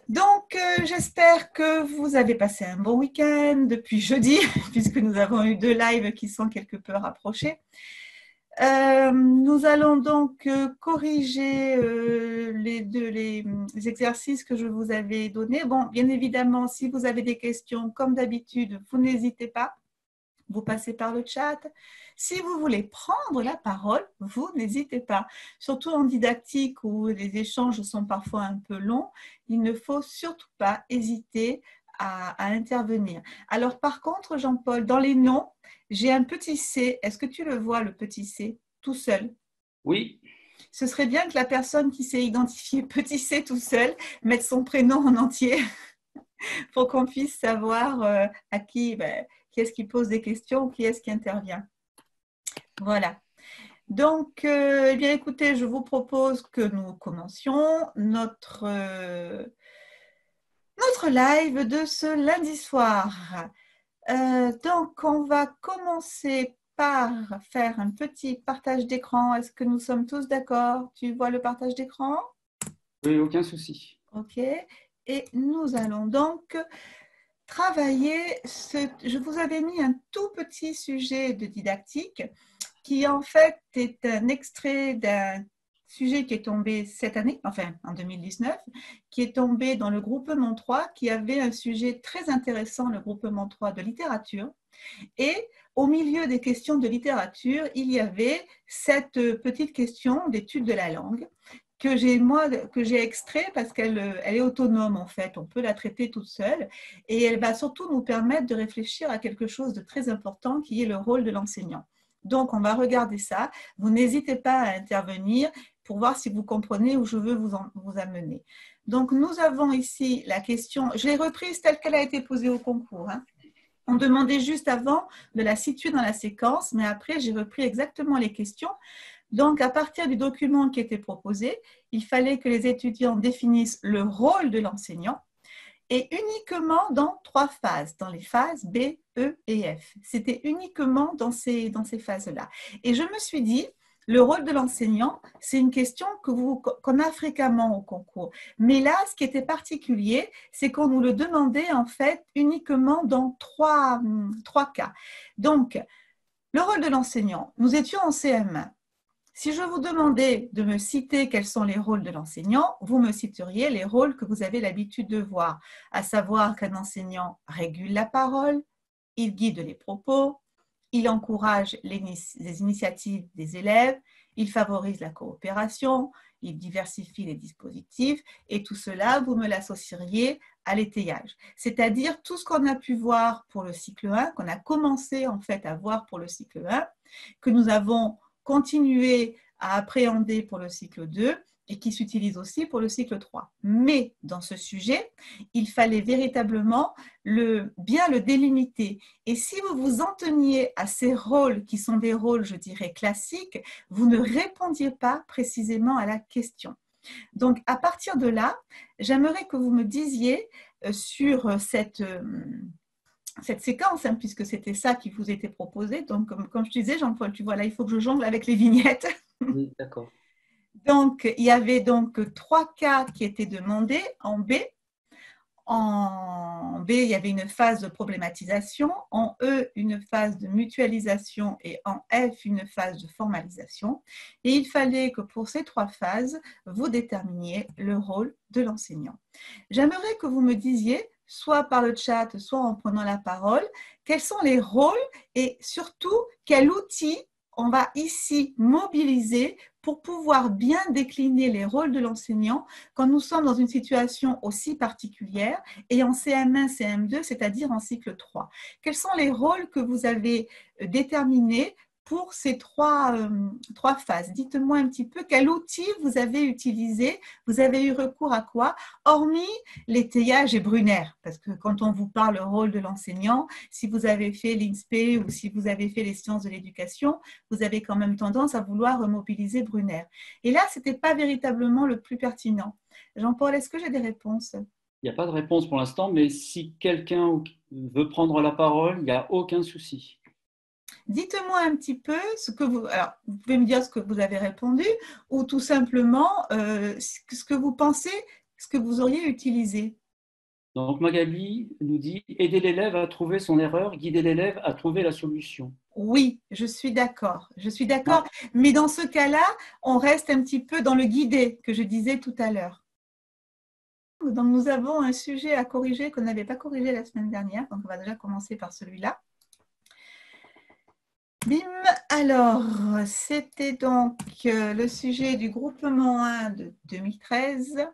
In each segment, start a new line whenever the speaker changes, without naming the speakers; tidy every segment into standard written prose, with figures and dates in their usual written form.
Donc, j'espère que vous avez passé un bon week-end depuis jeudi, puisque nous avons eu 2 lives qui sont quelque peu rapprochés. Nous allons donc corriger les exercices que je vous avais donnés. Bon, bien évidemment, si vous avez des questions, comme d'habitude, vous n'hésitez pas. Vous passez par le chat. Si vous voulez prendre la parole, vous n'hésitez pas. Surtout en didactique où les échanges sont parfois un peu longs, il ne faut surtout pas hésiter à intervenir. Alors par contre, Jean-Paul, dans les noms, j'ai un petit C. Est-ce que tu le vois, le petit C, tout seul?
Oui.
Ce serait bien que la personne qui s'est identifiée petit C tout seul mette son prénom en entier pour qu'on puisse savoir à qui est-ce qui pose des questions ou qui est-ce qui intervient. Voilà. Donc, eh bien, écoutez, je vous propose que nous commencions notre live de ce lundi soir. Donc, on va commencer par faire un petit partage d'écran. Est-ce que nous sommes tous d'accord? Tu vois le partage d'écran?
Oui, aucun souci.
OK. Et nous allons donc travailler je vous avais mis un tout petit sujet de didactique qui en fait est un extrait d'un sujet qui est tombé cette année, enfin en 2019, qui est tombé dans le groupement 3, qui avait un sujet très intéressant, le groupement 3 de littérature. Et au milieu des questions de littérature, il y avait cette petite question d'étude de la langue que j'ai extrait parce qu'elle est autonome en fait, on peut la traiter toute seule et elle va surtout nous permettre de réfléchir à quelque chose de très important qui est le rôle de l'enseignant. Donc on va regarder ça, vous n'hésitez pas à intervenir pour voir si vous comprenez où je veux vous amener. Donc nous avons ici la question, je l'ai reprise telle qu'elle a été posée au concours, hein. On demandait juste avant de la situer dans la séquence, mais après j'ai repris exactement les questions. Donc, à partir du document qui était proposé, il fallait que les étudiants définissent le rôle de l'enseignant et uniquement dans 3 phases, dans les phases B, E et F. C'était uniquement dans ces phases-là. Et je me suis dit, le rôle de l'enseignant, c'est une question qu'on a fréquemment au concours. Mais là, ce qui était particulier, c'est qu'on nous le demandait en fait uniquement dans 3 cas. Donc, le rôle de l'enseignant, nous étions en CM1. Si je vous demandais de me citer quels sont les rôles de l'enseignant, vous me citeriez les rôles que vous avez l'habitude de voir, à savoir qu'un enseignant régule la parole, il guide les propos, il encourage les initiatives des élèves, il favorise la coopération, il diversifie les dispositifs et tout cela, vous me l'associeriez à l'étayage. C'est-à-dire tout ce qu'on a pu voir pour le cycle 1, qu'on a commencé en fait à voir pour le cycle 1, que nous avons continué à appréhender pour le cycle 2 et qui s'utilise aussi pour le cycle 3. Mais dans ce sujet, il fallait véritablement bien le délimiter. Et si vous vous en teniez à ces rôles qui sont des rôles, je dirais, classiques, vous ne répondiez pas précisément à la question. Donc, à partir de là, j'aimerais que vous me disiez sur cette séquence, hein, puisque c'était ça qui vous était proposé. Donc, comme je disais, Jean-Paul, tu vois, là, il faut que je jongle avec les vignettes.
Oui, d'accord.
Donc, il y avait donc 3 cas qui étaient demandés en B. En B, il y avait une phase de problématisation, en E, une phase de mutualisation et en F, une phase de formalisation. Et il fallait que pour ces 3 phases, vous déterminiez le rôle de l'enseignant. J'aimerais que vous me disiez, soit par le chat, soit en prenant la parole, quels sont les rôles et surtout quel outil on va ici mobiliser pour pouvoir bien décliner les rôles de l'enseignant quand nous sommes dans une situation aussi particulière et en CM1, CM2, c'est-à-dire en cycle 3. Quels sont les rôles que vous avez déterminés pour ces 3 phases? Dites-moi un petit peu quel outil vous avez utilisé, vous avez eu recours à quoi, hormis l'étayage et Brunner, parce que quand on vous parle le rôle de l'enseignant, si vous avez fait l'INSPE ou si vous avez fait les sciences de l'éducation, vous avez quand même tendance à vouloir mobiliser Brunner. Et là, ce n'était pas véritablement le plus pertinent. Jean-Paul, est-ce que j'ai des réponses?
Il n'y a pas de réponse pour l'instant, mais si quelqu'un veut prendre la parole, il n'y a aucun souci.
Dites-moi un petit peu ce que vous... Alors, vous pouvez me dire ce que vous avez répondu ou tout simplement ce que vous pensez, ce que vous auriez utilisé.
Donc Magali nous dit aider l'élève à trouver son erreur, guider l'élève à trouver la solution.
Oui, je suis d'accord. Je suis
Ah,
d'accord. Mais dans ce cas-là, on reste un petit peu dans le guidé que je disais tout à l'heure. Donc, nous avons un sujet à corriger qu'on n'avait pas corrigé la semaine dernière. Donc, on va déjà commencer par celui-là. Bim. Alors, c'était donc le sujet du groupement 1 de 2013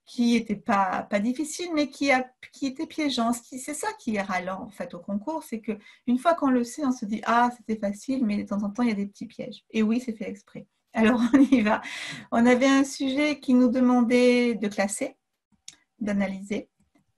qui n'était pas difficile, mais qui était piégeant. C'est ça qui est ralent en fait au concours, c'est qu'une fois qu'on le sait, on se dit ah c'était facile, mais de temps en temps il y a des petits pièges. Et oui, c'est fait exprès. Alors on y va. On avait un sujet qui nous demandait de classer, d'analyser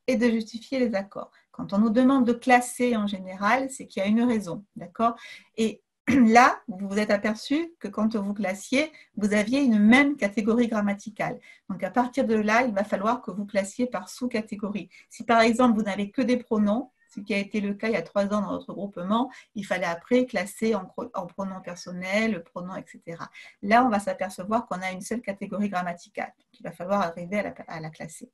et de justifier les accords. Quand on nous demande de classer en général, c'est qu'il y a une raison, d'accord? Et là, vous vous êtes aperçu que quand vous classiez, vous aviez une même catégorie grammaticale. Donc, à partir de là, il va falloir que vous classiez par sous-catégorie. Si, par exemple, vous n'avez que des pronoms, ce qui a été le cas il y a 3 ans dans notre groupement, il fallait après classer en pronom personnel, pronom, etc. Là, on va s'apercevoir qu'on a une seule catégorie grammaticale. Donc, il va falloir arriver à la classer.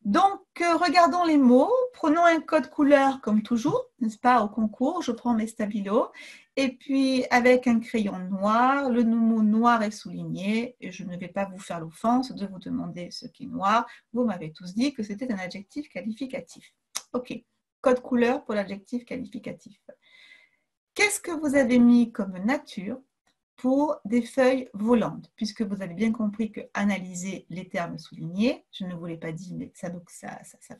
Donc, regardons les mots. Prenons un code couleur comme toujours, n'est-ce pas, au concours. Je prends mes stabilos. Et puis, avec un crayon noir, le mot noir est souligné. Et je ne vais pas vous faire l'offense de vous demander ce qui est noir. Vous m'avez tous dit que c'était un adjectif qualificatif. OK. Code couleur pour l'adjectif qualificatif. Qu'est-ce que vous avez mis comme nature pour des feuilles volantes, puisque vous avez bien compris que analyser les termes soulignés, je ne vous l'ai pas dit, mais ça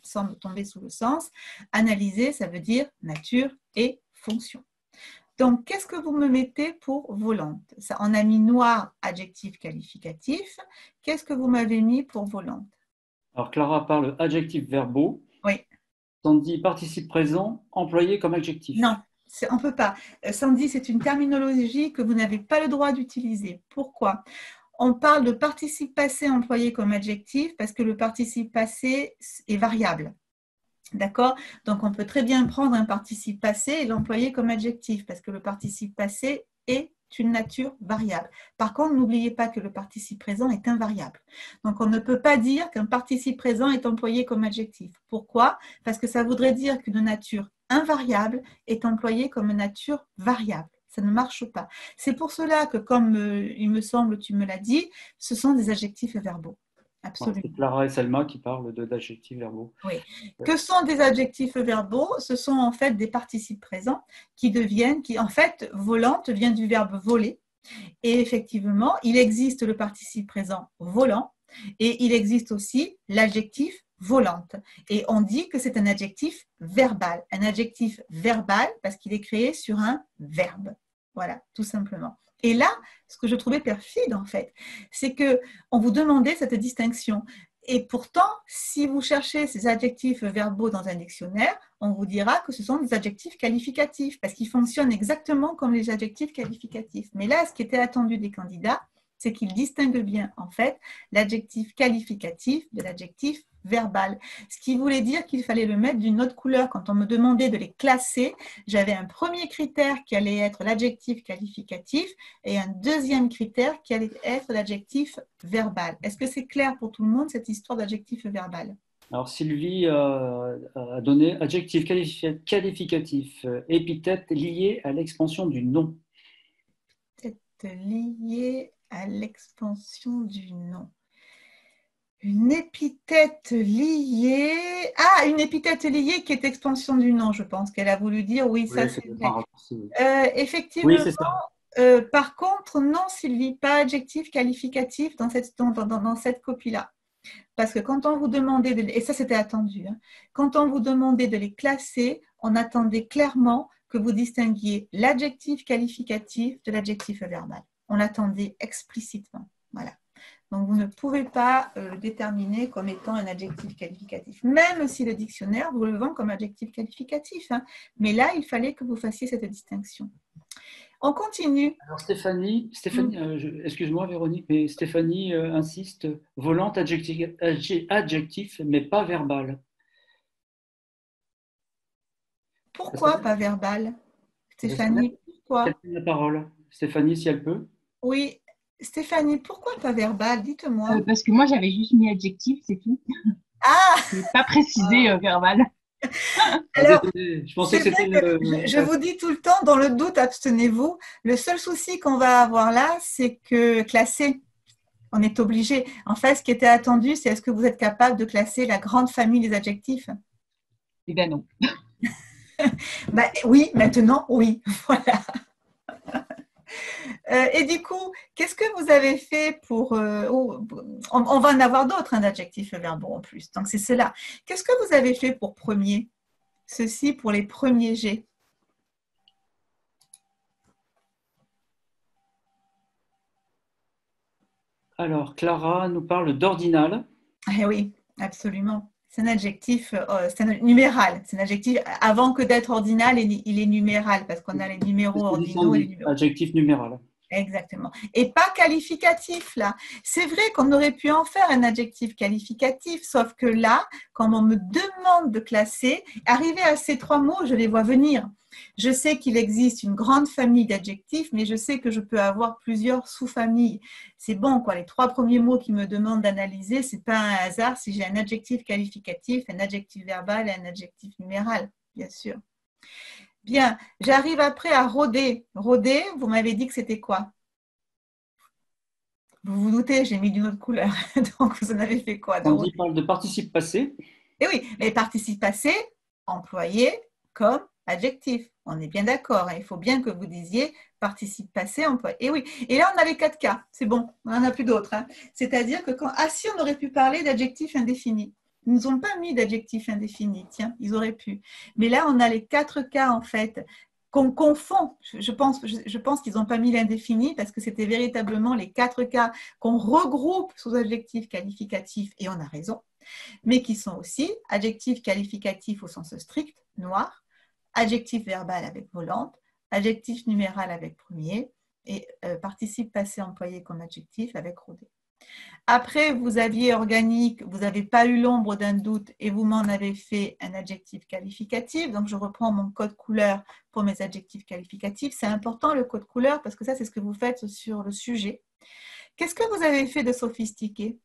semble tomber sous le sens. Analyser, ça veut dire nature et fonction. Donc, qu'est-ce que vous me mettez pour volante? Ça, on a mis noir, adjectif qualificatif. Qu'est-ce que vous m'avez mis pour volante?
alors Clara parle adjectifs verbaux.
Oui.
Sandy, participe présent, employé comme adjectif.
Non, on ne peut pas. Sandy, c'est une terminologie que vous n'avez pas le droit d'utiliser. Pourquoi? On parle de participe passé employé comme adjectif parce que le participe passé est variable. D'accord? Donc, on peut très bien prendre un participe passé et l'employer comme adjectif parce que le participe passé est une nature variable. Par contre, n'oubliez pas que le participe présent est invariable. Donc, on ne peut pas dire qu'un participe présent est employé comme adjectif. Pourquoi? Parce que ça voudrait dire qu'une nature invariable est employée comme une nature variable. Ça ne marche pas. C'est pour cela que, comme il me semble, tu me l'as dit, ce sont des adjectifs verbaux. Absolument.
C'est Clara et Selma qui parlent d'adjectifs verbaux.
Oui. Que sont des adjectifs verbaux? Ce sont en fait des participes présents qui en fait, volante vient du verbe voler. Et effectivement, il existe le participe présent volant et il existe aussi l'adjectif volante. Et on dit que c'est un adjectif verbal. Un adjectif verbal parce qu'il est créé sur un verbe. Voilà, tout simplement. Et là, ce que je trouvais perfide, en fait, c'est qu'on vous demandait cette distinction. Et pourtant, si vous cherchez ces adjectifs verbaux dans un dictionnaire, on vous dira que ce sont des adjectifs qualificatifs parce qu'ils fonctionnent exactement comme les adjectifs qualificatifs. Mais là, ce qui était attendu des candidats, c'est qu'ils distinguent bien, en fait, l'adjectif qualificatif de l'adjectif verbal. Ce qui voulait dire qu'il fallait le mettre d'une autre couleur. Quand on me demandait de les classer, j'avais un premier critère qui allait être l'adjectif qualificatif et un deuxième critère qui allait être l'adjectif verbal. Est-ce que c'est clair pour tout le monde, cette histoire d'adjectif verbal?
Alors Sylvie a donné adjectif qualificatif, épithète lié à l'expansion du nom.
Épithète liée à l'expansion du nom. Une épithète liée. Ah, une épithète liée qui est expansion du nom, je pense qu'elle a voulu dire. Oui, ça c'est vrai. Effectivement.
Oui, c'est ça.
Par contre, non, Sylvie, pas adjectif qualificatif dans cette copie-là. Parce que quand on vous demandait, et ça c'était attendu, hein, quand on vous demandait de les classer, on attendait clairement que vous distinguiez l'adjectif qualificatif de l'adjectif verbal. On l'attendait explicitement. Voilà. Donc, vous ne pouvez pas le déterminer comme étant un adjectif qualificatif, même si le dictionnaire vous le vend comme adjectif qualificatif. Hein. Mais là, il fallait que vous fassiez cette distinction. On continue.
Alors Stéphanie excuse-moi Véronique, mais Stéphanie insiste, volante adjectif, mais pas verbal.
Pourquoi pas verbal? Stéphanie, pourquoi?
La parole. Stéphanie, si elle peut.
Oui, Stéphanie, pourquoi pas verbal? Dites-moi.
Parce que moi, j'avais juste mis adjectif, c'est tout.
Ah,
Je n'ai pas précisé verbal.
Ah,
alors,
désolé, je pensais
c'est
que
vrai
c'était
que je vous dis tout le temps, dans le doute, abstenez-vous. Le seul souci qu'on va avoir là, c'est que classer, on est obligé. En fait, ce qui était attendu, c'est est-ce que vous êtes capable de classer la grande famille des adjectifs?
Eh bien non.
Ben, oui, maintenant, oui. Voilà. Et du coup, qu'est-ce que vous avez fait pour... on va en avoir d'autres, un adjectif verbaux en plus. Donc, c'est cela. Qu'est-ce que vous avez fait pour premier? Ceci pour les premiers G.
Alors, Clara nous parle d'ordinal.
Eh oui, absolument. C'est un adjectif, c'est un numéral. C'est un adjectif, avant que d'être ordinal, il est numéral parce qu'on a les numéros ordinaux et les numéros.
Adjectif numéral.
Exactement. Et pas qualificatif, là. C'est vrai qu'on aurait pu en faire un adjectif qualificatif, sauf que là, quand on me demande de classer, arrivé à ces trois mots, je les vois venir. Je sais qu'il existe une grande famille d'adjectifs, mais je sais que je peux avoir plusieurs sous-familles. C'est bon, quoi. Les trois premiers mots qui me demandent d'analyser, c'est pas un hasard si j'ai un adjectif qualificatif, un adjectif verbal et un adjectif numéral, bien sûr. Bien, j'arrive après à rôder. Rôder, vous m'avez dit que c'était quoi? Vous vous doutez, j'ai mis d'une autre couleur. Donc, vous en avez fait quoi de
On dit
rôder?
parle de participe passé.
Eh oui, mais participe passé, employé comme adjectif. On est bien d'accord. Il faut bien que vous disiez participe passé, employé. Et oui, et là, on a les 4 cas. C'est bon, on n'en a plus d'autres. Hein. C'est-à-dire que quand... Ah si, on aurait pu parler d'adjectif indéfini. Ils ne nous ont pas mis d'adjectif indéfini, tiens, ils auraient pu. Mais là, on a les 4 cas, en fait, qu'on confond. Je pense qu'ils n'ont pas mis l'indéfini parce que c'était véritablement les 4 cas qu'on regroupe sous adjectif qualificatif, et on a raison, mais qui sont aussi adjectif qualificatif au sens strict, noir, adjectif verbal avec volante, adjectif numéral avec premier, et participe passé employé comme adjectif avec rodé. Après, vous aviez organique, vous n'avez pas eu l'ombre d'un doute et vous m'en avez fait un adjectif qualificatif. Donc, je reprends mon code couleur pour mes adjectifs qualificatifs. C'est important le code couleur parce que ça, c'est ce que vous faites sur le sujet. Qu'est-ce que vous avez fait de sophistiqué?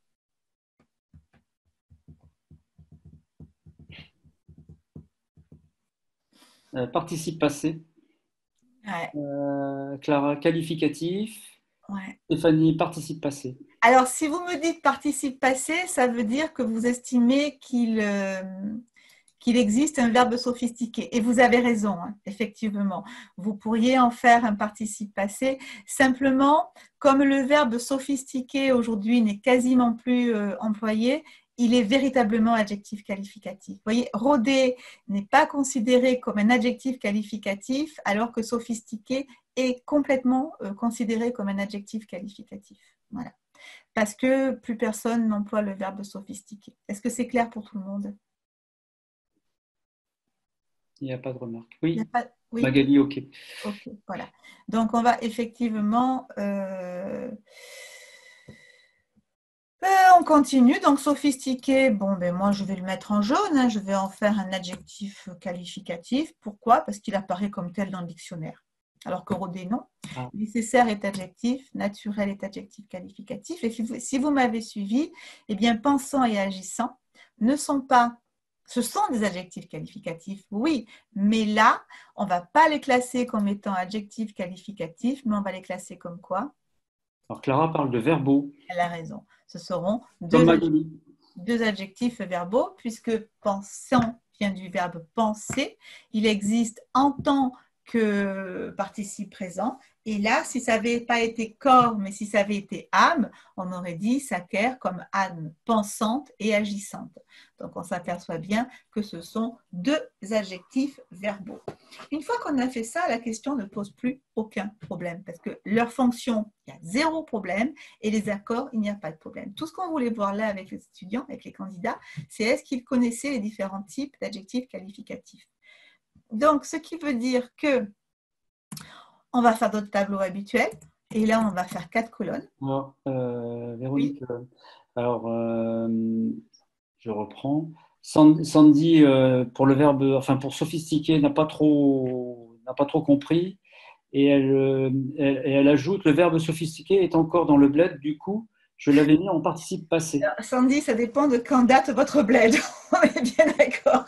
Participe passé.
Ouais.
Clara, qualificatif.
Ouais.
Stéphanie, participe passé.
Alors, si vous me dites participe passé, ça veut dire que vous estimez qu'il existe un verbe sophistiqué. Et vous avez raison, hein, effectivement. Vous pourriez en faire un participe passé. Simplement, comme le verbe sophistiqué aujourd'hui n'est quasiment plus employé, il est véritablement adjectif qualificatif. Vous voyez, rodé n'est pas considéré comme un adjectif qualificatif, alors que sophistiqué est complètement considéré comme un adjectif qualificatif. Voilà. Parce que plus personne n'emploie le verbe sophistiqué. Est-ce que c'est clair pour tout le monde?
Il n'y a pas de remarque. Oui,
oui.
Magali, ok.
Ok, voilà. Donc, on va effectivement... on continue. Donc, sophistiqué, bon, ben moi, je vais le mettre en jaune. Hein, je vais en faire un adjectif qualificatif. Pourquoi? Parce qu'il apparaît comme tel dans le dictionnaire. Alors que rodé, non.
Ah.
Nécessaire est adjectif, naturel est adjectif qualificatif. Et si vous m'avez suivi, eh bien, pensant et agissant ne sont pas... Ce sont des adjectifs qualificatifs, oui, mais là, on ne va pas les classer comme étant adjectifs qualificatifs, mais on va les classer comme quoi?
Alors, Clara parle de verbaux.
Elle a raison. Ce seront deux adjectifs verbaux, puisque pensant vient du verbe penser. Il existe en tant que participe présent. Et là, si ça n'avait pas été corps, mais si ça avait été âme, on aurait dit s'acquiert comme âme pensante et agissante. Donc, on s'aperçoit bien que ce sont deux adjectifs verbaux. Une fois qu'on a fait ça, la question ne pose plus aucun problème parce que leur fonction, il y a zéro problème et les accords, il n'y a pas de problème. Tout ce qu'on voulait voir là avec les étudiants, avec les candidats, c'est est-ce qu'ils connaissaient les différents types d'adjectifs qualificatifs. Donc, ce qui veut dire que on va faire notre tableau habituel et là, on va faire 4 colonnes.
Alors, Véronique, oui. Alors, je reprends. Sandy, pour le verbe, enfin pour sophistiquer, n'a pas trop compris. Et elle ajoute, le verbe sophistiqué est encore dans le bled, du coup, Je l'avais mis en participe passé.
Alors, Sandy, ça dépend de quand date votre bled. On est bien d'accord.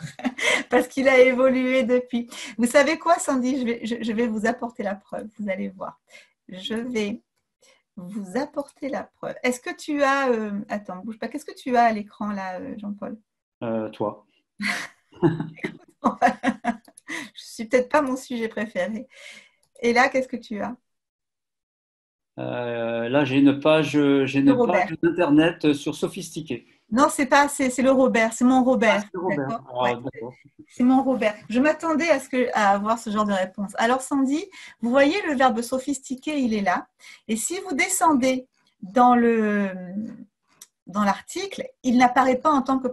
Parce qu'il a évolué depuis. Vous savez quoi, Sandy? Je vais vous apporter la preuve. Vous allez voir. Je vais vous apporter la preuve. Est-ce que tu as… attends, bouge pas. Qu'est-ce que tu as à l'écran là, Jean-Paul?
Toi.
Je suis peut-être pas mon sujet préféré. Et là, qu'est-ce que tu as?
Là, j'ai une page d'internet sur Sophistiqué.
Non, c'est pas, c'est le Robert, c'est mon Robert.
C'est Robert.
D'accord.
Ouais.
Ouais. C'est mon Robert. Je m'attendais à avoir ce genre de réponse. Alors, Sandy, vous voyez le verbe sophistiqué, il est là. Et si vous descendez dans l'article, il n'apparaît pas en tant que